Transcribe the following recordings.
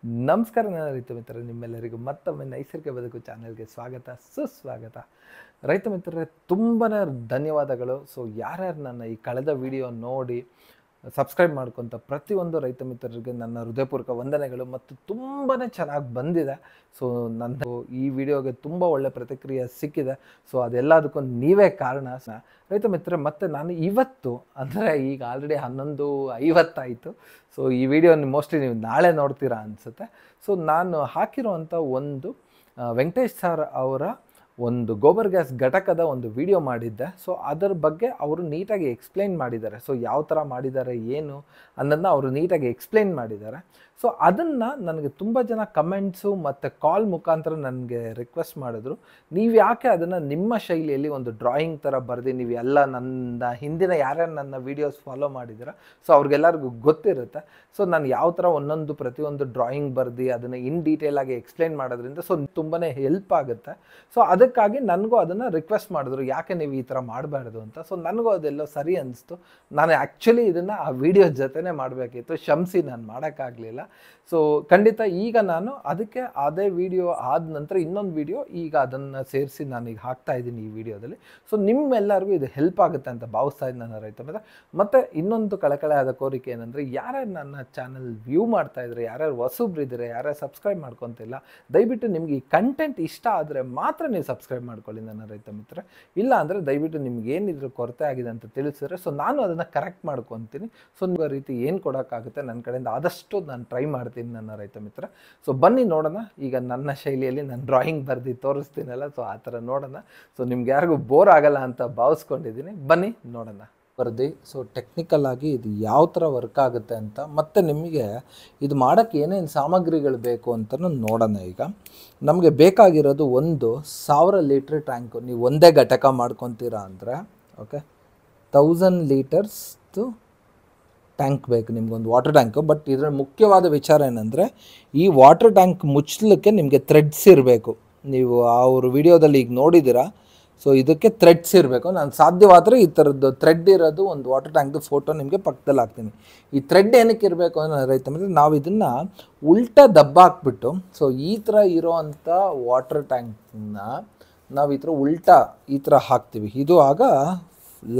ನಮಸ್ಕಾರ ನನ್ನ ರೈತ ಮಿತ್ರರೇ, ನಿಮ್ಮೆಲ್ಲರಿಗೂ ಮತ್ತೊಮ್ಮೆ ನೈಸರ್ಗಿಕ ಬದುಕು ಚಾನೆಲ್ಗೆ ಸ್ವಾಗತ ಸುಸ್ವಾಗತ. ರೈತ ಮಿತ್ರರೇ, ತುಂಬಾ ಧನ್ಯವಾದಗಳು. ಸೊ ಯಾರ್ಯಾರು ನನ್ನ ಈ ಕಳೆದ ವಿಡಿಯೋ ನೋಡಿ ಸಬ್ಸ್ಕ್ರೈಬ್ ಮಾಡ್ಕೊತ ಪ್ರತಿಯೊಂದು ರೈತ ಮಿತ್ರರಿಗೆ ನನ್ನ ಹೃದಯಪೂರ್ವಕ ವಂದನೆಗಳು. ಮತ್ತು ತುಂಬಾ ಚೆನ್ನಾಗಿ ಬಂದಿದೆ. ಸೊ ನಂದು ಈ ವಿಡಿಯೋಗೆ ತುಂಬ ಒಳ್ಳೆ ಪ್ರತಿಕ್ರಿಯೆ ಸಿಕ್ಕಿದೆ. ಸೊ ಅದೆಲ್ಲದಕ್ಕೂ ನೀವೇ ಕಾರಣ ರೈತ ಮಿತ್ರರೇ. ಮತ್ತು ನಾನು ಇವತ್ತು ಅಂದರೆ ಈಗ ಆಲ್ರೆಡಿ 11:50 ಆಯಿತು. ಸೊ ಈ ವಿಡಿಯೋ ಮೋಸ್ಟ್ಲಿ ನೀವು ನಾಳೆ ನೋಡ್ತೀರಾ ಅನಿಸುತ್ತೆ. ಸೊ ನಾನು ಹಾಕಿರುವಂಥ ಒಂದು ವೆಂಕಟೇಶ್ ಸರ್ ಅವರ ಒಂದು ಗೋಬರ್ ಗ್ಯಾಸ್ ಘಟಕದ ಒಂದು ವಿಡಿಯೋ ಮಾಡಿದ್ದೆ. ಸೊ ಅದರ ಬಗ್ಗೆ ಅವರು ನೀಟಾಗಿ ಎಕ್ಸ್ಪ್ಲೈನ್ ಮಾಡಿದ್ದಾರೆ. ಸೊ ಯಾವ ಥರ ಮಾಡಿದ್ದಾರೆ ಏನು ಅನ್ನೋದನ್ನ ಅವರು ನೀಟಾಗಿ ಎಕ್ಸ್ಪ್ಲೈನ್ ಮಾಡಿದ್ದಾರೆ. ಸೊ ಅದನ್ನು ನನಗೆ ತುಂಬ ಜನ ಕಮೆಂಟ್ಸು ಮತ್ತು ಕಾಲ್ ಮುಖಾಂತರ ನನಗೆ ರಿಕ್ವೆಸ್ಟ್ ಮಾಡಿದ್ರು, ನೀವು ಯಾಕೆ ಅದನ್ನು ನಿಮ್ಮ ಶೈಲಿಯಲ್ಲಿ ಒಂದು ಡ್ರಾಯಿಂಗ್ ಥರ ಬರೆದು ನೀವು ಎಲ್ಲ ನನ್ನ ಹಿಂದಿನ ಯಾರ್ಯಾರು ನನ್ನ ವೀಡಿಯೋಸ್ ಫಾಲೋ ಮಾಡಿದ್ದೀರ ಸೊ ಅವ್ರಿಗೆಲ್ಲರಿಗೂ ಗೊತ್ತಿರುತ್ತೆ. ಸೊ ನಾನು ಯಾವ ಥರ ಪ್ರತಿಯೊಂದು ಡ್ರಾಯಿಂಗ್ ಬರೆದು ಅದನ್ನು ಇನ್ ಡೀಟೇಲಾಗಿ ಎಕ್ಸ್ಪ್ಲೈನ್ ಮಾಡೋದ್ರಿಂದ ಸೊ ತುಂಬಾ ಹೆಲ್ಪ್ ಆಗುತ್ತೆ. ಸೊ ಅದಕ್ಕಾಗಿ ನನಗೂ ಅದನ್ನು ರಿಕ್ವೆಸ್ಟ್ ಮಾಡಿದ್ರು, ಯಾಕೆ ನೀವು ಈ ಥರ ಮಾಡಬಾರ್ದು ಅಂತ. ಸೊ ನನಗೂ ಅದೆಲ್ಲ ಸರಿ ಅನಿಸ್ತು. ನಾನು ಆ್ಯಕ್ಚುಲಿ ಇದನ್ನು ಆ ವಿಡಿಯೋ ಜೊತೆನೇ ಮಾಡಬೇಕಿತ್ತು, ಕ್ಷಮಿಸಿ ನಾನು ಮಾಡೋಕ್ಕಾಗಲಿಲ್ಲ. ಸೊ ಖಂಡಿತ ಈಗ ನಾನು ಅದಕ್ಕೆ ಅದೇ ವಿಡಿಯೋ ಆದ ನಂತರ ಇನ್ನೊಂದು ವಿಡಿಯೋ ಈಗ ಅದನ್ನು ಸೇರಿಸಿ ನಾನೀಗ ಹಾಕ್ತಾ ಇದ್ದೀನಿ ಈ ವಿಡಿಯೋದಲ್ಲಿ. ಸೊ ನಿಮ್ಮೆಲ್ಲರಿಗೂ ಇದು ಹೆಲ್ಪ್ ಆಗುತ್ತೆ ಅಂತ ಭಾವಿಸ್ತಾ ಇದ್ದೀನಿ ನನ್ನ ರೈತ ಮಿತ್ರ. ಮತ್ತು ಇನ್ನೊಂದು ಕಳಕಳೆ ಆದ ಕೋರಿಕೆ ಏನಂದರೆ, ಯಾರ್ಯಾರು ನನ್ನ ಚಾನಲ್ ವ್ಯೂ ಮಾಡ್ತಾಯಿದ್ರೆ, ಯಾರ್ಯಾರು ಹೊಸಬ್ರಿದ್ದೀರಾ, ಯಾರ್ಯಾರು ಸಬ್ಸ್ಕ್ರೈಬ್ ಮಾಡ್ಕೊತಿಲ್ಲ, ದಯವಿಟ್ಟು ನಿಮ್ಗೆ ಈ ಕಂಟೆಂಟ್ ಇಷ್ಟ ಆದರೆ ಮಾತ್ರ ನೀವು ಸಬ್ಸ್ಕ್ರೈಬ್ ಮಾಡ್ಕೊಳ್ಳಿ ನನ್ನ ರೈತ ಮಿತ್ರ. ಇಲ್ಲ ಅಂದರೆ ದಯವಿಟ್ಟು ನಿಮ್ಗೆ ಏನಿದ್ರು ಕೊರತೆ ಆಗಿದೆ ಅಂತ ತಿಳಿಸಿದ್ರೆ ಸೊ ನಾನು ಅದನ್ನು ಕರೆಕ್ಟ್ ಮಾಡ್ಕೊತೀನಿ. ಸೊ ನೀವು ರೀತಿ ಏನು ಕೊಡೋಕ್ಕಾಗುತ್ತೆ ನನ್ನ ಕಡೆಯಿಂದ ಆದಷ್ಟು ನಾನು ಟ್ರೈ ಮಾಡ್ತೀನಿ ನನ್ನ ರೈತ ಮಿತ್ರ. ಸೊ ಬನ್ನಿ ನೋಡೋಣ. ಈಗ ನನ್ನ ಶೈಲಿಯಲ್ಲಿ ನಾನು ಡ್ರಾಯಿಂಗ್ ಬರೆದು ತೋರಿಸ್ತೀನಲ್ಲ, ಸೊ ಆ ಥರ ನೋಡೋಣ. ಸೊ ನಿಮ್ಗೆ ಯಾರಿಗೂ ಬೋರ್ ಆಗಲ್ಲ ಅಂತ ಭಾವಿಸ್ಕೊಂಡಿದ್ದೀನಿ. ಬನ್ನಿ ನೋಡೋಣ. ಬರೆದು ಸೊ ಟೆಕ್ನಿಕಲ್ ಆಗಿ ಇದು ಯಾವ ಥರ ವರ್ಕ್ ಆಗುತ್ತೆ ಅಂತ, ಮತ್ತು ನಿಮಗೆ ಇದು ಮಾಡೋಕ್ಕೆ ಏನೇನು ಸಾಮಗ್ರಿಗಳು ಬೇಕು ಅಂತ ನೋಡೋಣ. ಈಗ ನಮಗೆ ಬೇಕಾಗಿರೋದು 1000 ಲೀಟ್ರ್ ಟ್ಯಾಂಕು. ನೀವು ಒಂದೇ ಘಟಕ ಮಾಡ್ಕೊತೀರಾ ಅಂದರೆ ಓಕೆ 1000 ಲೀಟರ್ಸ್ದು ಟ್ಯಾಂಕ್ ಬೇಕು ನಿಮ್ಗೊಂದು ವಾಟರ್ ಟ್ಯಾಂಕು. ಬಟ್ ಇದರ ಮುಖ್ಯವಾದ ವಿಚಾರ ಏನಂದರೆ, ಈ ವಾಟರ್ ಟ್ಯಾಂಕ್ ಮುಚ್ಚಲಿಕ್ಕೆ ನಿಮಗೆ ಥ್ರೆಡ್ಸ್ ಇರಬೇಕು. ನೀವು ಅವ್ರ ವಿಡಿಯೋದಲ್ಲಿ ಈಗ ನೋಡಿದ್ದೀರಾ. ಸೊ ಇದಕ್ಕೆ ಥ್ರೆಡ್ಸ್ ಇರಬೇಕು. ನಾನು ಸಾಧ್ಯವಾದರೆ ಈ ಥರದ್ದು ಥ್ರೆಡ್ ಇರೋದು ಒಂದು ವಾಟರ್ ಟ್ಯಾಂಕ್ದು ಫೋಟೋ ನಿಮಗೆ ಪಕ್ಕದಲ್ಲಿ ಹಾಕ್ತೀನಿ. ಈ ಥ್ರೆಡ್ ಏನಕ್ಕೆ ಇರಬೇಕು ಅನ್ನೋ ರೈತ ಅಂದರೆ, ನಾವು ಇದನ್ನು ಉಲ್ಟಾ ದಬ್ಬ ಹಾಕ್ಬಿಟ್ಟು ಸೊ ಈ ಥರ ಇರೋವಂಥ ವಾಟರ್ ಟ್ಯಾಂಕ್ನ ನಾವು ಈ ಥರ ಉಲ್ಟಾ ಈ ಥರ ಹಾಕ್ತೀವಿ. ಇದು ಆಗ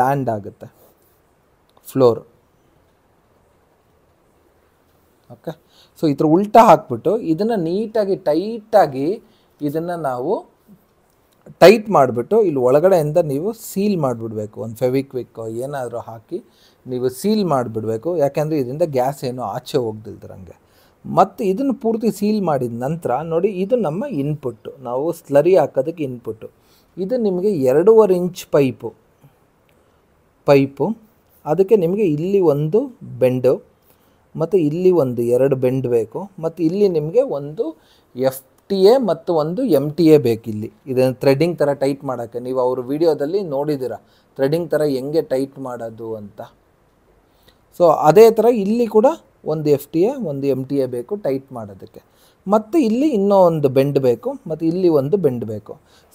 ಲ್ಯಾಂಡ್ ಆಗುತ್ತೆ, ಫ್ಲೋರ್. ಓಕೆ, ಸೊ ಈ ಥರ ಉಲ್ಟಾ ಹಾಕ್ಬಿಟ್ಟು ಇದನ್ನು ನೀಟಾಗಿ ಟೈಟಾಗಿ ಇದನ್ನು ನಾವು ಟೈಟ್ ಮಾಡಿಬಿಟ್ಟು ಇಲ್ಲಿ ಒಳಗಡೆಯಿಂದ ನೀವು ಸೀಲ್ ಮಾಡಿಬಿಡ್ಬೇಕು. ಒಂದು ಫೆವಿಕ್ವಿಕ್ ಏನಾದರೂ ಹಾಕಿ ನೀವು ಸೀಲ್ ಮಾಡಿಬಿಡ್ಬೇಕು. ಯಾಕೆಂದರೆ ಇದರಿಂದ ಗ್ಯಾಸ್ ಏನೋ ಆಚೆ ಹೋಗ್ದಿಲ್ದಿರಂಗೆ. ಮತ್ತು ಇದನ್ನು ಪೂರ್ತಿ ಸೀಲ್ ಮಾಡಿದ ನಂತರ ನೋಡಿ, ಇದು ನಮ್ಮ ಇನ್ಪುಟ್ಟು, ನಾವು ಸ್ಲರಿ ಹಾಕೋದಕ್ಕೆ ಇನ್ಪುಟ್ಟು. ಇದು ನಿಮಗೆ 2.5 ಇಂಚ್ ಪೈಪು. ಅದಕ್ಕೆ ನಿಮಗೆ ಇಲ್ಲಿ ಒಂದು ಬೆಂಡು ಮತ್ತು ಇಲ್ಲಿ ಒಂದು 2 ಬೆಂಡ್ ಬೇಕು. ಮತ್ತು ಇಲ್ಲಿ ನಿಮಗೆ ಒಂದು FTA ಮತ್ತು ಒಂದು MTA ಬೇಕು. ಇಲ್ಲಿ ಇದನ್ನು ಥ್ರೆಡ್ಡಿಂಗ್ ಥರ ಟೈಟ್ ಮಾಡೋಕ್ಕೆ ನೀವು ಅವ್ರ ವಿಡಿಯೋದಲ್ಲಿ ನೋಡಿದ್ದೀರ ಥ್ರೆಡ್ಡಿಂಗ್ ಥರ ಹೆಂಗೆ ಟೈಟ್ ಮಾಡೋದು ಅಂತ. ಸೊ ಅದೇ ಥರ ಇಲ್ಲಿ ಕೂಡ ಒಂದು FTA ಒಂದು MTA ಬೇಕು ಟೈಟ್ ಮಾಡೋದಕ್ಕೆ. ಮತ್ತು ಇಲ್ಲಿ ಇನ್ನೂ ಒಂದು ಬೆಂಡ್ ಬೇಕು ಮತ್ತು ಇಲ್ಲಿ ಒಂದು ಬೆಂಡ್ ಬೇಕು.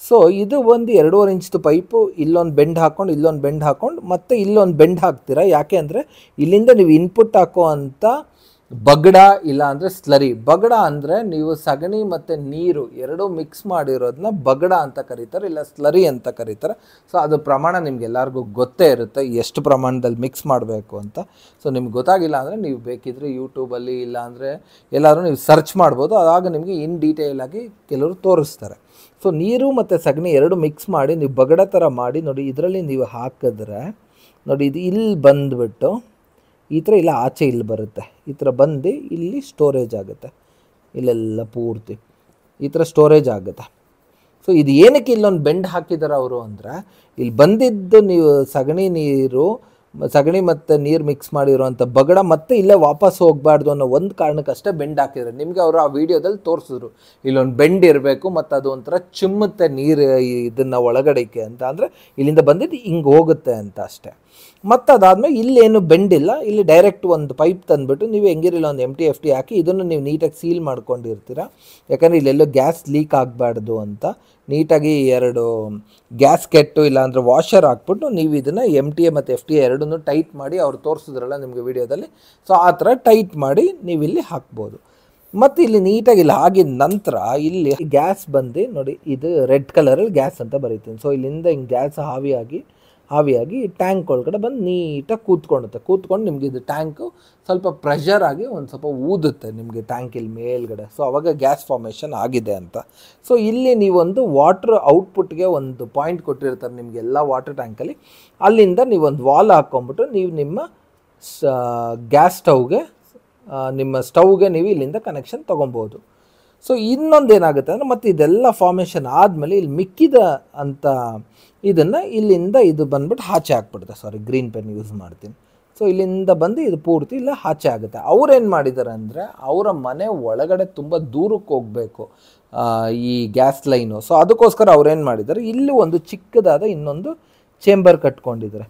ಸೊ ಇದು ಒಂದು 2.5 ಇಂಚ್ದು ಪೈಪು. ಇಲ್ಲೊಂದು ಬೆಂಡ್ ಹಾಕ್ಕೊಂಡು ಇಲ್ಲೊಂದು ಬೆಂಡ್ ಹಾಕ್ಕೊಂಡು ಮತ್ತು ಇಲ್ಲೊಂದು ಬೆಂಡ್ ಹಾಕ್ತೀರಾ. ಯಾಕೆ ಅಂದರೆ ಇಲ್ಲಿಂದ ನೀವು ಇನ್ಪುಟ್ ಹಾಕೋ ಅಂಥ ಬಗಡ ಇಲ್ಲ ಅಂದರೆ ಸ್ಲರಿ. ಬಗಡ ಅಂದರೆ ನೀವು ಸಗಣಿ ಮತ್ತು ನೀರು ಎರಡೂ ಮಿಕ್ಸ್ ಮಾಡಿರೋದನ್ನ ಬಗಡ ಅಂತ ಕರೀತಾರೆ, ಇಲ್ಲ ಸ್ಲರಿ ಅಂತ ಕರೀತಾರೆ. ಸೊ ಅದು ಪ್ರಮಾಣ ನಿಮ್ಗೆ ಎಲ್ಲರಿಗೂ ಗೊತ್ತೇ ಇರುತ್ತೆ, ಎಷ್ಟು ಪ್ರಮಾಣದಲ್ಲಿ ಮಿಕ್ಸ್ ಮಾಡಬೇಕು ಅಂತ. ಸೊ ನಿಮ್ಗೆ ಗೊತ್ತಾಗಿಲ್ಲ ಅಂದರೆ ನೀವು ಬೇಕಿದ್ರೆ ಯೂಟ್ಯೂಬಲ್ಲಿ ಇಲ್ಲ ಅಂದರೆ ಎಲ್ಲಾದರೂ ನೀವು ಸರ್ಚ್ ಮಾಡ್ಬೋದು. ಆಗ ನಿಮಗೆ ಇನ್ ಡೀಟೇಲಾಗಿ ಕೆಲವರು ತೋರಿಸ್ತಾರೆ. ಸೊ ನೀರು ಮತ್ತು ಸಗಣಿ ಎರಡು ಮಿಕ್ಸ್ ಮಾಡಿ ನೀವು ಬಗಡ ಥರ ಮಾಡಿ ನೋಡಿ. ಇದರಲ್ಲಿ ನೀವು ಹಾಕಿದ್ರೆ ನೋಡಿ, ಇದು ಇಲ್ಲಿ ಬಂದುಬಿಟ್ಟು ಈ ಥರ ಇಲ್ಲ ಆಚೆ ಇಲ್ಲಿ ಬರುತ್ತೆ. ಈ ಥರ ಬಂದು ಇಲ್ಲಿ ಸ್ಟೋರೇಜ್ ಆಗುತ್ತೆ. ಇಲ್ಲೆಲ್ಲ ಪೂರ್ತಿ ಈ ಥರ ಸ್ಟೋರೇಜ್ ಆಗುತ್ತೆ. ಸೊ ಇದು ಏನಕ್ಕೆ ಇಲ್ಲೊಂದು ಬೆಂಡ್ ಹಾಕಿದ್ದಾರೆ ಅವರು ಅಂದರೆ, ಇಲ್ಲಿ ಬಂದಿದ್ದು ನೀವು ಸಗಣಿ ಮತ್ತು ನೀರು ಮಿಕ್ಸ್ ಮಾಡಿರೋವಂಥ ಬಗಡ ಮತ್ತೆ ಇಲ್ಲೇ ವಾಪಸ್ ಹೋಗಬಾರ್ದು ಅನ್ನೋ ಒಂದು ಕಾರಣಕ್ಕಷ್ಟೇ ಬೆಂಡ್ ಹಾಕಿದ್ದಾರೆ. ನಿಮಗೆ ಅವರು ಆ ವಿಡಿಯೋದಲ್ಲಿ ತೋರಿಸಿದ್ರು ಇಲ್ಲೊಂದು ಬೆಂಡ್ ಇರಬೇಕು ಮತ್ತು ಅದು ಒಂಥರ ಚಿಮ್ಮುತ್ತೆ ನೀರು ಇದನ್ನು ಒಳಗಡೆಗೆ ಅಂತ. ಅಂದರೆ ಇಲ್ಲಿಂದ ಬಂದಿದ್ದು ಹಿಂಗೆ ಹೋಗುತ್ತೆ ಅಂತ ಅಷ್ಟೇ. ಮತ್ತು ಅದಾದಮೇಲೆ ಇಲ್ಲೇನು ಬೆಂಡಿಲ್ಲ, ಇಲ್ಲಿ ಡೈರೆಕ್ಟ್ ಒಂದು ಪೈಪ್ ತಂದುಬಿಟ್ಟು ನೀವು ಹೆಂಗಿರಲಿಲ್ಲ ಒಂದು MT FT ಹಾಕಿ ಇದನ್ನು ನೀವು ನೀಟಾಗಿ ಸೀಲ್ ಮಾಡ್ಕೊಂಡಿರ್ತೀರ. ಯಾಕಂದರೆ ಇಲ್ಲೆಲ್ಲೋ ಗ್ಯಾಸ್ ಲೀಕ್ ಆಗಬಾರ್ದು ಅಂತ ನೀಟಾಗಿ 2 ಗ್ಯಾಸ್ಕೆಟ್ಟು ಇಲ್ಲಾಂದರೆ ವಾಷರ್ ಹಾಕ್ಬಿಟ್ಟು ನೀವು ಇದನ್ನು MTA ಮತ್ತು FTA ಎರಡನ್ನೂ ಟೈಟ್ ಮಾಡಿ ಅವ್ರು ತೋರಿಸಿದ್ರಲ್ಲ ನಿಮಗೆ ವಿಡಿಯೋದಲ್ಲಿ. ಸೊ ಆ ಥರ ಟೈಟ್ ಮಾಡಿ ನೀವು ಇಲ್ಲಿ ಹಾಕ್ಬೋದು. ಮತ್ತು ಇಲ್ಲಿ ನೀಟಾಗಿ ಇಲ್ಲಿ ಆಗಿದ ನಂತರ ಇಲ್ಲಿ ಗ್ಯಾಸ್ ಬಂದು ನೋಡಿ, ಇದು ರೆಡ್ ಕಲರಲ್ಲಿ ಗ್ಯಾಸ್ ಅಂತ ಬರೀತೀನಿ. ಸೊ ಇಲ್ಲಿಂದ ಹಿಂಗೆ ಗ್ಯಾಸ್ ಹಾವಿಯಾಗಿ ಟ್ಯಾಂಕ್ ಒಳಗಡೆ ಬಂದು ನೀಟಾಗಿ ಕೂತ್ಕೊಂಡು ನಿಮಗೆ ಇದು ಟ್ಯಾಂಕು ಸ್ವಲ್ಪ ಪ್ರೆಷರ್ ಆಗಿ ಒಂದು ಸ್ವಲ್ಪ ಊದುತ್ತೆ ನಿಮಗೆ ಟ್ಯಾಂಕ್ ಇಲ್ಲಿ ಮೇಲ್ಗಡೆ. ಸೊ ಅವಾಗ ಗ್ಯಾಸ್ ಫಾರ್ಮೇಷನ್ ಆಗಿದೆ ಅಂತ. ಸೊ ಇಲ್ಲಿ ನೀವೊಂದು ವಾಟ್ರ್ ಔಟ್ಪುಟ್ಗೆ ಒಂದು ಪಾಯಿಂಟ್ ಕೊಟ್ಟಿರ್ತಾರೆ ನಿಮಗೆ ಎಲ್ಲ ವಾಟರ್ ಟ್ಯಾಂಕಲ್ಲಿ. ಅಲ್ಲಿಂದ ನೀವೊಂದು ವಾಲ್ ಹಾಕ್ಕೊಂಬಿಟ್ಟು ನೀವು ನಿಮ್ಮ ಗ್ಯಾಸ್ ಸ್ಟವ್ಗೆ ನೀವು ಇಲ್ಲಿಂದ ಕನೆಕ್ಷನ್ ತೊಗೊಬೋದು. ಸೊ ಇನ್ನೊಂದು ಏನಾಗುತ್ತೆ ಅಂದರೆ ಮತ್ತು ಇದೆಲ್ಲ ಫಾರ್ಮೇಷನ್ ಆದಮೇಲೆ ಇಲ್ಲಿ ಮಿಕ್ಕಿದ ಅಂತ ಇದನ್ನು ಇಲ್ಲಿಂದ ಇದು ಬಂದ್ಬಿಟ್ಟು ಆಚೆ ಹಾಕ್ಬಿಡುತ್ತೆ. ಸಾರಿ, ಗ್ರೀನ್ ಪೆನ್ ಯೂಸ್ ಮಾಡ್ತೀನಿ. ಸೊ ಇಲ್ಲಿಂದ ಬಂದು ಇದು ಪೂರ್ತಿ ಇಲ್ಲ ಆಚೆ ಆಗುತ್ತೆ. ಅವ್ರೇನು ಮಾಡಿದ್ದಾರೆ ಅಂದರೆ ಅವರ ಮನೆ ಒಳಗಡೆ ತುಂಬ ದೂರಕ್ಕೆ ಹೋಗಬೇಕು ಈ ಗ್ಯಾಸ್ ಲೈನು. ಸೊ ಅದಕ್ಕೋಸ್ಕರ ಅವ್ರೇನು ಮಾಡಿದ್ದಾರೆ, ಇಲ್ಲಿ ಒಂದು ಚಿಕ್ಕದಾದ ಇನ್ನೊಂದು ಚೇಂಬರ್ ಕಟ್ಕೊಂಡಿದ್ದಾರೆ.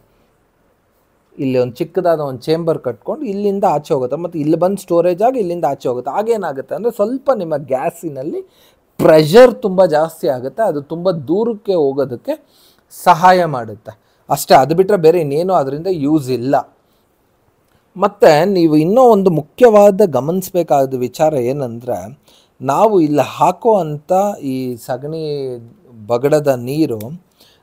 ಇಲ್ಲಿ ಒಂದು ಚಿಕ್ಕದಾದ ಒಂದು ಚೇಂಬರ್ ಕಟ್ಕೊಂಡು ಇಲ್ಲಿಂದ ಆಚೆ ಹೋಗುತ್ತೆ, ಮತ್ತು ಇಲ್ಲಿ ಬಂದು ಸ್ಟೋರೇಜ್ ಆಗಿ ಇಲ್ಲಿಂದ ಆಚೆ ಹೋಗುತ್ತೆ. ಆಗೇನಾಗುತ್ತೆ ಅಂದರೆ ಸ್ವಲ್ಪ ನಿಮ್ಮ ಗ್ಯಾಸಿನಲ್ಲಿ ಪ್ರೆಷರ್ ತುಂಬ ಜಾಸ್ತಿ ಆಗುತ್ತೆ, ಅದು ತುಂಬ ದೂರಕ್ಕೆ ಹೋಗೋದಕ್ಕೆ ಸಹಾಯ ಮಾಡುತ್ತೆ ಅಷ್ಟೇ. ಅದು ಬಿಟ್ಟರೆ ಬೇರೆ ಇನ್ನೇನು ಅದರಿಂದ ಯೂಸ್ ಇಲ್ಲ. ಮತ್ತು ನೀವು ಇನ್ನೂ ಒಂದು ಮುಖ್ಯವಾದ ಗಮನಿಸಬೇಕಾದ ವಿಚಾರ ಏನಂದರೆ, ನಾವು ಇಲ್ಲಿ ಹಾಕೋ ಅಂಥ ಈ ಸಗಣಿ ಬಗಡದ ನೀರು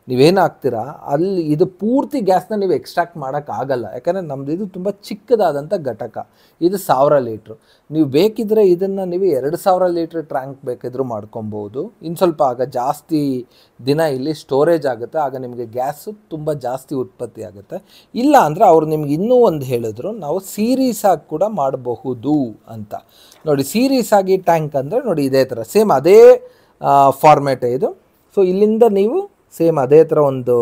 ನೀವೇನು ಹಾಕ್ತೀರಾ ಅಲ್ಲಿ ಇದು ಪೂರ್ತಿ ಗ್ಯಾಸ್ನ ನೀವು ಎಕ್ಸ್ಟ್ರಾಕ್ಟ್ ಮಾಡೋಕ್ಕಾಗಲ್ಲ. ಯಾಕಂದರೆ ನಮ್ಮದು ಇದು ತುಂಬ ಚಿಕ್ಕದಾದಂಥ ಘಟಕ. ಇದು 1000 ಲೀಟ್ರು. ನೀವು ಬೇಕಿದ್ದರೆ ಇದನ್ನು ನೀವು 2000 ಲೀಟ್ರ್ ಟ್ಯಾಂಕ್ ಬೇಕಿದ್ರೂ ಮಾಡ್ಕೊಬೋದು. ಇನ್ನು ಸ್ವಲ್ಪ ಆಗ ಜಾಸ್ತಿ ದಿನ ಇಲ್ಲಿ ಸ್ಟೋರೇಜ್ ಆಗುತ್ತೆ, ಆಗ ನಿಮಗೆ ಗ್ಯಾಸು ತುಂಬ ಜಾಸ್ತಿ ಉತ್ಪತ್ತಿ ಆಗುತ್ತೆ. ಇಲ್ಲ ಅಂದರೆ ಅವ್ರು ನಿಮ್ಗೆ ಇನ್ನೂ ಒಂದು ಹೇಳಿದ್ರು, ನಾವು ಸೀರೀಸ್ ಆಗಿ ಕೂಡ ಮಾಡಬಹುದು ಅಂತ. ನೋಡಿ, ಸೀರೀಸ್ ಆಗಿ ಟ್ಯಾಂಕ್ ಅಂದರೆ ನೋಡಿ ಇದೇ ಥರ ಸೇಮ್ ಅದೇ ಫಾರ್ಮ್ಯಾಟೇ ಇದು. ಸೊ ಇಲ್ಲಿಂದ ನೀವು ಸೇಮ್ ಅದೇ ಥರ ಒಂದು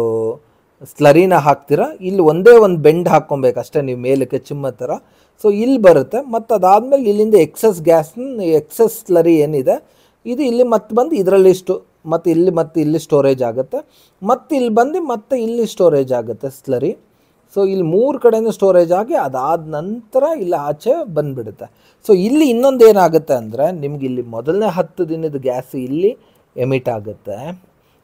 ಸ್ಲರಿನ ಹಾಕ್ತೀರಾ. ಇಲ್ಲಿ ಒಂದೇ ಒಂದು ಬೆಂಡ್ ಹಾಕ್ಕೊಬೇಕು ಅಷ್ಟೇ ನೀವು ಮೇಲಕ್ಕೆ ಚಿಮ್ಮ ಥರ. ಸೊ ಇಲ್ಲಿ ಬರುತ್ತೆ. ಮತ್ತು ಅದಾದಮೇಲೆ ಇಲ್ಲಿಂದ ಎಕ್ಸಸ್ ಸ್ಲರಿ ಏನಿದೆ ಇದು ಇಲ್ಲಿ ಮತ್ತೆ ಬಂದು ಇದರಲ್ಲಿ ಮತ್ತು ಇಲ್ಲಿ ಸ್ಟೋರೇಜ್ ಆಗುತ್ತೆ, ಮತ್ತು ಇಲ್ಲಿ ಬಂದು ಮತ್ತೆ ಇಲ್ಲಿ ಸ್ಟೋರೇಜ್ ಆಗುತ್ತೆ ಸ್ಲರಿ. ಸೊ ಇಲ್ಲಿ 3 ಕಡೆಯೂ ಸ್ಟೋರೇಜ್ ಆಗಿ ಅದಾದ ನಂತರ ಇಲ್ಲಿ ಆಚೆ ಬಂದುಬಿಡುತ್ತೆ. ಸೊ ಇಲ್ಲಿ ಇನ್ನೊಂದು ಏನಾಗುತ್ತೆ ಅಂದರೆ, ನಿಮ್ಗೆ ಇಲ್ಲಿ ಮೊದಲನೇ 10 ದಿನದ ಗ್ಯಾಸ್ ಇಲ್ಲಿ ಎಮಿಟ್ ಆಗುತ್ತೆ,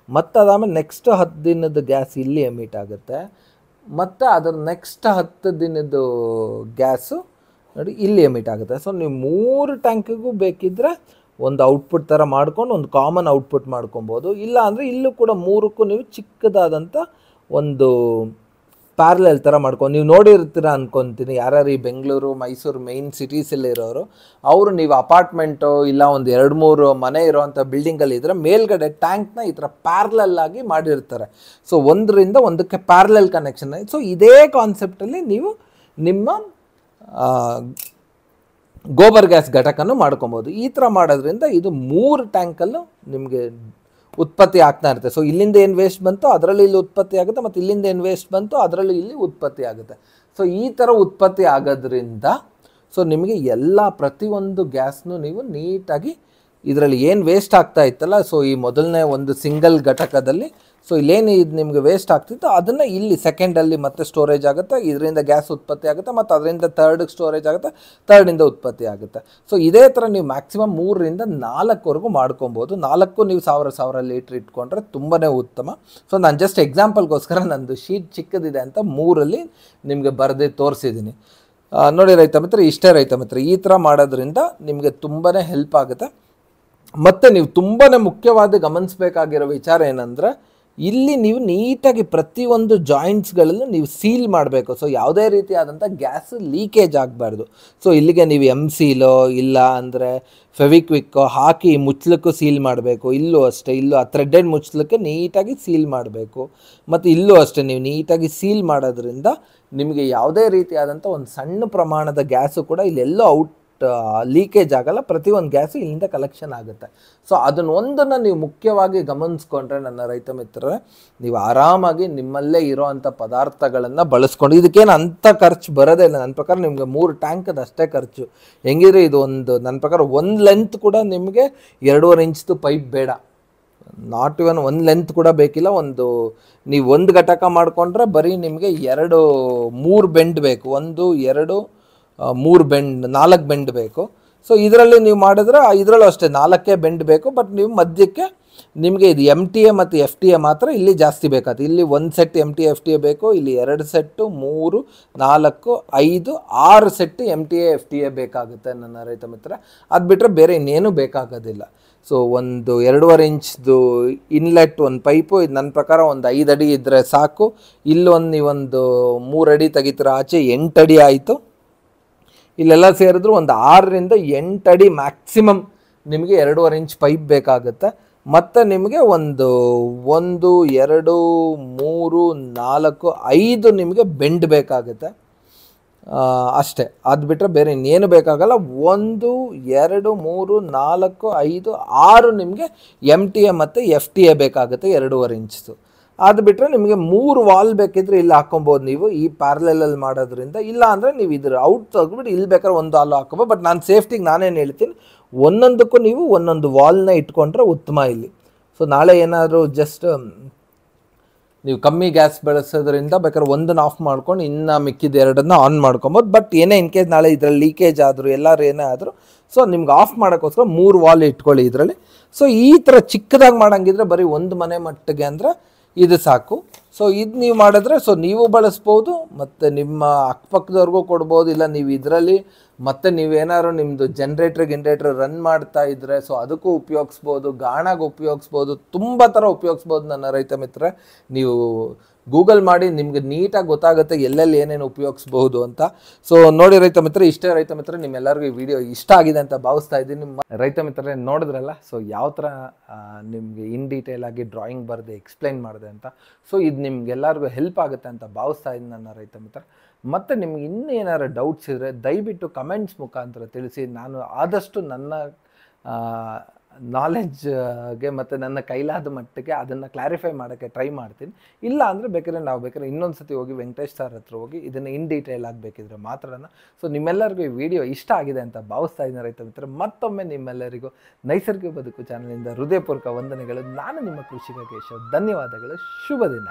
ಮತ್ತು ಅದಾದಮೇಲೆ ನೆಕ್ಸ್ಟ್ 10 ದಿನದ ಗ್ಯಾಸ್ ಇಲ್ಲಿ ಎಮಿಟ್ ಆಗುತ್ತೆ, ಮತ್ತು ಅದರ ನೆಕ್ಸ್ಟ್ 10 ದಿನದ ಗ್ಯಾಸು ನೋಡಿ ಇಲ್ಲಿ ಎಮಿಟ್ ಆಗುತ್ತೆ. ಸೊ ನೀವು 3 ಟ್ಯಾಂಕಿಗೂ ಬೇಕಿದ್ದರೆ ಒಂದು ಔಟ್ಪುಟ್ ಥರ ಮಾಡ್ಕೊಂಡು ಒಂದು ಕಾಮನ್ ಔಟ್ಪುಟ್ ಮಾಡ್ಕೊಬೋದು. ಇಲ್ಲ ಅಂದರೆ ಇಲ್ಲೂ ಕೂಡ 3ಕ್ಕೂ ನೀವು ಚಿಕ್ಕದಾದಂಥ ಒಂದು ಪ್ಯಾರಲಲ್ ಥರ ಮಾಡ್ಕೊಂಡು ನೀವು ನೋಡಿರ್ತೀರ ಅಂದ್ಕೊತೀನಿ. ಯಾರ್ಯಾರು ಈ ಬೆಂಗಳೂರು ಮೈಸೂರು ಮೇಯ್ನ್ ಸಿಟೀಸಲ್ಲಿ ಇರೋರು ಅವರು ನೀವು ಅಪಾರ್ಟ್ಮೆಂಟು ಇಲ್ಲ ಒಂದು 2-3 ಮನೆ ಇರೋವಂಥ ಬಿಲ್ಡಿಂಗಲ್ಲಿ ಇದ್ದರೆ ಮೇಲ್ಗಡೆ ಟ್ಯಾಂಕ್ನ ಈ ಥರ ಪ್ಯಾರಲಲ್ ಆಗಿ ಮಾಡಿರ್ತಾರೆ. ಸೊ ಒಂದರಿಂದ ಒಂದಕ್ಕೆ ಪ್ಯಾರಲಲ್ ಕನೆಕ್ಷನ್. ಸೊ ಇದೇ ಕಾನ್ಸೆಪ್ಟಲ್ಲಿ ನೀವು ನಿಮ್ಮ ಗೋಬರ್ ಗ್ಯಾಸ್ ಘಟಕನೂ ಮಾಡ್ಕೊಬೋದು. ಈ ಥರ ಮಾಡೋದ್ರಿಂದ ಇದು 3 ಟ್ಯಾಂಕಲ್ಲೂ ನಿಮಗೆ ಉತ್ಪತ್ತಿ ಆಗ್ತಾ ಇರುತ್ತೆ. ಸೊ ಇಲ್ಲಿಂದ ಏನು ವೇಸ್ಟ್ ಬಂತು ಅದರಲ್ಲಿ ಇಲ್ಲಿ ಉತ್ಪತ್ತಿ ಆಗುತ್ತೆ, ಮತ್ತು ಇಲ್ಲಿಂದ ಏನು ವೇಸ್ಟ್ ಬಂತು ಅದರಲ್ಲಿ ಇಲ್ಲಿ ಉತ್ಪತ್ತಿ ಆಗುತ್ತೆ. ಸೊ ಈ ಥರ ಉತ್ಪತ್ತಿ ಆಗೋದ್ರಿಂದ ಸೊ ನಿಮಗೆ ಪ್ರತಿಯೊಂದು ಗ್ಯಾಸ್ನೂ ನೀವು ನೀಟಾಗಿ ಇದರಲ್ಲಿ ಏನು ವೇಸ್ಟ್ ಆಗ್ತಾ ಇತ್ತಲ್ಲ, ಸೊ ಈ ಮೊದಲನೇ ಒಂದು ಸಿಂಗಲ್ ಘಟಕದಲ್ಲಿ ಸೊ ಇಲ್ಲೇನು ಇದು ನಿಮಗೆ ವೇಸ್ಟ್ ಆಗ್ತಿತ್ತು ಅದನ್ನು ಇಲ್ಲಿ ಸೆಕೆಂಡಲ್ಲಿ ಮತ್ತೆ ಸ್ಟೋರೇಜ್ ಆಗುತ್ತೆ, ಇದರಿಂದ ಗ್ಯಾಸ್ ಉತ್ಪತ್ತಿ ಆಗುತ್ತೆ, ಮತ್ತು ಅದರಿಂದ ಥರ್ಡ್ಗೆ ಸ್ಟೋರೇಜ್ ಆಗುತ್ತೆ, ಥರ್ಡಿಂದ ಉತ್ಪತ್ತಿ ಆಗುತ್ತೆ. ಸೊ ಇದೇ ಥರ ನೀವು ಮ್ಯಾಕ್ಸಿಮಮ್ 3ರಿಂದ 4ವರೆಗೂ ಮಾಡ್ಕೊಬೋದು. 4 ನೀವು 1000 ಲೀಟ್ರ್ ಇಟ್ಕೊಂಡ್ರೆ ತುಂಬಾ ಉತ್ತಮ. ಸೊ ನಾನು ಜಸ್ಟ್ ಎಕ್ಸಾಂಪಲ್ಗೋಸ್ಕರ ನಂದು ಶೀಟ್ ಚಿಕ್ಕದಿದೆ ಅಂತ 3ಅಲ್ಲಿ ನಿಮಗೆ ಬರೆದು ತೋರಿಸಿದ್ದೀನಿ. ನೋಡಿ ರೈತ ಮಿತ್ರ, ಇಷ್ಟೇ ರೈತ ಮಿತ್ರ. ಈ ಥರ ಮಾಡೋದ್ರಿಂದ ನಿಮಗೆ ತುಂಬಾ ಹೆಲ್ಪ್ ಆಗುತ್ತೆ. ಮತ್ತು ನೀವು ತುಂಬಾ ಮುಖ್ಯವಾದ ಗಮನಿಸಬೇಕಾಗಿರೋ ವಿಚಾರ ಏನಂದರೆ, ಇಲ್ಲಿ ನೀವು ನೀಟಾಗಿ ಪ್ರತಿಯೊಂದು ಜಾಯಿಂಟ್ಸ್ಗಳಲ್ಲೂ ನೀವು ಸೀಲ್ ಮಾಡಬೇಕು. ಸೊ ಯಾವುದೇ ರೀತಿಯಾದಂಥ ಗ್ಯಾಸ್ ಲೀಕೇಜ್ ಆಗಬಾರ್ದು. ಸೊ ಇಲ್ಲಿಗೆ ನೀವು ಸೀಲೋ ಇಲ್ಲ ಅಂದರೆ ಫೆವಿಕ್ವಿಕ್ಕೋ ಹಾಕಿ ಮುಚ್ಚಲಕ್ಕೂ ಸೀಲ್ ಮಾಡಬೇಕು. ಇಲ್ಲೂ ಅಷ್ಟೇ, ಇಲ್ಲೂ ಆ ಥ್ರೆಡೆಡ್ ಮುಚ್ಚಲಕ್ಕೆ ನೀಟಾಗಿ ಸೀಲ್ ಮಾಡಬೇಕು. ಮತ್ತು ಇಲ್ಲೂ ಅಷ್ಟೇ, ನೀವು ನೀಟಾಗಿ ಸೀಲ್ ಮಾಡೋದ್ರಿಂದ ನಿಮಗೆ ಯಾವುದೇ ರೀತಿಯಾದಂಥ ಒಂದು ಸಣ್ಣ ಪ್ರಮಾಣದ ಗ್ಯಾಸು ಕೂಡ ಇಲ್ಲೆಲ್ಲೋ ಲೀಕೇಜ್ ಆಗಲ್ಲ. ಪ್ರತಿಯೊಂದು ಗ್ಯಾಸು ಇಲ್ಲಿಂದ ಕಲೆಕ್ಷನ್ ಆಗುತ್ತೆ. ಸೊ ಅದನ್ನೊಂದನ್ನು ನೀವು ಮುಖ್ಯವಾಗಿ ಗಮನಿಸ್ಕೊಂಡ್ರೆ ನನ್ನ ರೈತ ಮಿತ್ರರೇ, ನೀವು ಆರಾಮಾಗಿ ನಿಮ್ಮಲ್ಲೇ ಇರೋ ಅಂಥ ಪದಾರ್ಥಗಳನ್ನು ಬಳಸ್ಕೊಂಡು ಇದಕ್ಕೇನು ಅಂಥ ಖರ್ಚು ಬರೋದೇ ಇಲ್ಲ. ನನ್ನ ಪ್ರಕಾರ ನಿಮಗೆ 3 ಟ್ಯಾಂಕದ ಅಷ್ಟೇ ಖರ್ಚು. ಹೆಂಗಿದ್ರೆ ಇದು ನನ್ನ ಪ್ರಕಾರ ಒಂದು ಲೆಂತ್ ಕೂಡ ನಿಮಗೆ 2.5 ಇಂಚ್ದು ಪೈಪ್ ಬೇಡ, ನಾಟ್ ಇವನ್ ಒಂದು ಲೆಂತ್ ಕೂಡ ಬೇಕಿಲ್ಲ. ನೀವು ಒಂದು ಘಟಕ ಮಾಡಿಕೊಂಡ್ರೆ ಬರೀ ನಿಮಗೆ 3 ಬೆಂಡ್ ಬೇಕು, 1 2 3 ಬೆಂಡ್ 4 ಬೆಂಡ್ ಬೇಕು. ಸೊ ಇದರಲ್ಲಿ ನೀವು ಮಾಡಿದ್ರೆ ಇದರಲ್ಲೂ ಅಷ್ಟೇ 4 ಬೆಂಡ್ ಬೇಕು, ಬಟ್ ನೀವು ಮಧ್ಯಕ್ಕೆ ನಿಮಗೆ ಇದು ಎಮ್ ಟಿ ಎ ಮತ್ತು ಎಫ್ ಟಿ ಎ ಮಾತ್ರ ಇಲ್ಲಿ ಜಾಸ್ತಿ ಬೇಕಾಗುತ್ತೆ. ಇಲ್ಲಿ 1 set M T F T A ಬೇಕು, ಇಲ್ಲಿ 2 set 3 4 5 6 set M T F T A ಬೇಕಾಗುತ್ತೆ ನನ್ನ ರೈತ ಮಿತ್ರ. ಅದು ಬಿಟ್ಟರೆ ಬೇರೆ ಇನ್ನೇನು ಬೇಕಾಗೋದಿಲ್ಲ. ಸೊ ಒಂದು 2.5 ಇಂಚ್ದು ಇನ್ಲೆಟ್ ಒಂದು ಪೈಪು, ಇದು ನನ್ನ ಪ್ರಕಾರ ಒಂದು 5 ಅಡಿ ಇದ್ದರೆ ಸಾಕು. ಇಲ್ಲೊಂದು ನೀವೊಂದು 3 ಅಡಿ ತೆಗಿತೀರ, ಆಚೆ 8 ಅಡಿ ಆಯಿತು. ಇಲ್ಲೆಲ್ಲ ಸೇರಿದ್ರು ಒಂದು 6ರಿಂದ 8 ಅಡಿ ಮ್ಯಾಕ್ಸಿಮಮ್ ನಿಮಗೆ 2.5 ಇಂಚ್ ಪೈಪ್ ಬೇಕಾಗುತ್ತೆ. ಮತ್ತು ನಿಮಗೆ ಒಂದು 1 2 3 4 5 ನಿಮಗೆ ಬೆಂಡ್ ಬೇಕಾಗುತ್ತೆ ಅಷ್ಟೇ. ಅದು ಬಿಟ್ಟರೆ ಬೇರೆ ಇನ್ನೇನು ಬೇಕಾಗಲ್ಲ. 1 2 3 4 5 6 ನಿಮಗೆ ಎಮ್ ಟಿ ಎ ಮತ್ತು ಎಫ್ ಟಿ ಎ ಬೇಕಾಗುತ್ತೆ 2.5 ಇಂಚ್ದು. ಅದು ಬಿಟ್ಟರೆ ನಿಮಗೆ 3 ವಾಲ್ ಬೇಕಿದ್ರೆ ಇಲ್ಲಿ ಹಾಕ್ಕೊಬೋದು ನೀವು, ಈ ಪ್ಯಾರಲಲ್ಲಿ ಮಾಡೋದ್ರಿಂದ. ಇಲ್ಲ ಅಂದರೆ ನೀವು ಇದ್ರ ಔಟ್ ತೆಗೆದ್ಬಿಟ್ಟು ಇಲ್ಲಿ ಬೇಕಾದ್ರೆ ಒಂದು ವಾಲ್ ಹಾಕ್ಕೊಬೋದು. ಬಟ್ ನಾನು ಸೇಫ್ಟಿಗೆ ನಾನೇನು ಹೇಳ್ತೀನಿ, ಒಂದೊಂದಕ್ಕೂ ನೀವು ಒಂದೊಂದು ವಾಲ್ನ ಇಟ್ಕೊಂಡ್ರೆ ಉತ್ತಮ ಇಲ್ಲಿ. ಸೊ ನಾಳೆ ಏನಾದರೂ ಜಸ್ಟ್ ನೀವು ಕಮ್ಮಿ ಗ್ಯಾಸ್ ಬಳಸೋದ್ರಿಂದ ಬೇಕಾದ್ರೆ ಒಂದನ್ನು ಆಫ್ ಮಾಡ್ಕೊಂಡು ಇನ್ನು ಮಿಕ್ಕಿದ 2 ಆನ್ ಮಾಡ್ಕೊಬೋದು. ಬಟ್ ಏನೇ ಇನ್ ಕೇಸ್ ನಾಳೆ ಇದರಲ್ಲಿ ಲೀಕೇಜ್ ಆದರೂ ಎಲ್ಲರೂ ಏನೇ ಆದರೂ ಸೊ ನಿಮ್ಗೆ ಆಫ್ ಮಾಡೋಕ್ಕೋಸ್ಕರ 3 ವಾಲ್ ಇಟ್ಕೊಳ್ಳಿ ಇದರಲ್ಲಿ. ಸೊ ಈ ಥರ ಚಿಕ್ಕದಾಗಿ ಮಾಡೋಂಗಿದ್ರೆ ಬರೀ ಒಂದು ಮನೆ ಮಟ್ಟಿಗೆ ಅಂದರೆ ಇದು ಸಾಕು. ಸೊ ಇದು ನೀವು ಮಾಡಿದ್ರೆ ಸೊ ನೀವು ಬಳಸ್ಬೋದು ಮತ್ತು ನಿಮ್ಮ ಅಕ್ಕಪಕ್ಕದವ್ರಿಗೂ ಕೊಡ್ಬೋದು. ಇಲ್ಲ ನೀವು ಇದರಲ್ಲಿ ಮತ್ತು ನೀವೇನಾದ್ರು ನಿಮ್ಮದು ಗಿನ್ರೇಟ್ರ್ ರನ್ ಮಾಡ್ತಾ ಇದ್ದರೆ ಸೊ ಅದಕ್ಕೂ ಉಪಯೋಗಿಸ್ಬೋದು, ಗಾಣಾಗೆ ಉಪಯೋಗಿಸ್ಬೋದು, ತುಂಬ ಥರ ಉಪಯೋಗಿಸ್ಬೋದು ನನ್ನ ರೈತ ಮಿತ್ರ. ನೀವು ಗೂಗಲ್ ಮಾಡಿ ನಿಮಗೆ ನೀಟಾಗಿ ಗೊತ್ತಾಗುತ್ತೆ ಎಲ್ಲೆಲ್ಲಿ ಏನೇನು ಉಪಯೋಗಿಸ್ಬೋದು ಅಂತ. ಸೊ ನೋಡಿ ರೈತ ಮಿತ್ರ, ಇಷ್ಟೇ ರೈತ ಮಿತ್ರ, ನಿಮ್ಮೆಲ್ಲರಿಗೂ ಈ ವಿಡಿಯೋ ಇಷ್ಟ ಆಗಿದೆ ಅಂತ ಭಾವಿಸ್ತಾ ಇದ್ದೀನಿ. ನಿಮ್ಮ ರೈತ ಮಿತ್ರರೇ ನೋಡಿದ್ರಲ್ಲ, ಸೊ ಯಾವ ಥರ ನಿಮಗೆ ಇನ್ ಡೀಟೇಲ್ ಆಗಿ ಡ್ರಾಯಿಂಗ್ ಬರೆದು ಎಕ್ಸ್ಪ್ಲೈನ್ ಮಾಡಿದೆ ಅಂತ. ಸೊ ಇದು ನಿಮ್ಗೆಲ್ಲರಿಗೂ ಹೆಲ್ಪ್ ಆಗುತ್ತೆ ಅಂತ ಭಾವಿಸ್ತಾ ಇದ್ದೀನಿ ನನ್ನ ರೈತ ಮಿತ್ರ. ಮತ್ತು ನಿಮ್ಗೆ ಇನ್ನೂ ಏನಾದ್ರು ಡೌಟ್ಸ್ ಇದ್ದರೆ ದಯವಿಟ್ಟು ಕಮೆಂಟ್ಸ್ ಮುಖಾಂತರ ತಿಳಿಸಿ. ನಾನು ಆದಷ್ಟು ನನ್ನ ನಾಲೆಡ್ಜ್ಗೆ ಮತ್ತು ನನ್ನ ಕೈಲಾದ ಮಟ್ಟಿಗೆ ಅದನ್ನು ಕ್ಲಾರಿಫೈ ಮಾಡೋಕ್ಕೆ ಟ್ರೈ ಮಾಡ್ತೀನಿ. ಇಲ್ಲ ಅಂದರೆ ಬೇಕಾದ್ರೆ ಇನ್ನೊಂದು ಸತಿ ಹೋಗಿ ವೆಂಕಟೇಶ್ ಸರ್ ಹತ್ರ ಹೋಗಿ ಇದನ್ನು ಇನ್ ಡೀಟೇಲ್ ಆಗಬೇಕಿದ್ರೆ ಮಾತ್ರನ. ಸೊ ನಿಮ್ಮೆಲ್ಲರಿಗೂ ಈ ವಿಡಿಯೋ ಇಷ್ಟ ಆಗಿದೆ ಅಂತ ಭಾವಿಸ್ತಾ ಇದ್ದೀನಿ ರೈತ ಮಿತ್ರ. ಮತ್ತೊಮ್ಮೆ ನಿಮ್ಮೆಲ್ಲರಿಗೂ ನೈಸರ್ಗಿಕ ಬದುಕು ಚಾನಲಿಂದ ಹೃದಯಪೂರ್ವಕ ವಂದನೆಗಳು. ನಾನು ನಿಮ್ಮ ಕೃಷಿಕ ಕೇಶವ್. ಧನ್ಯವಾದಗಳು. ಶುಭ ದಿನ.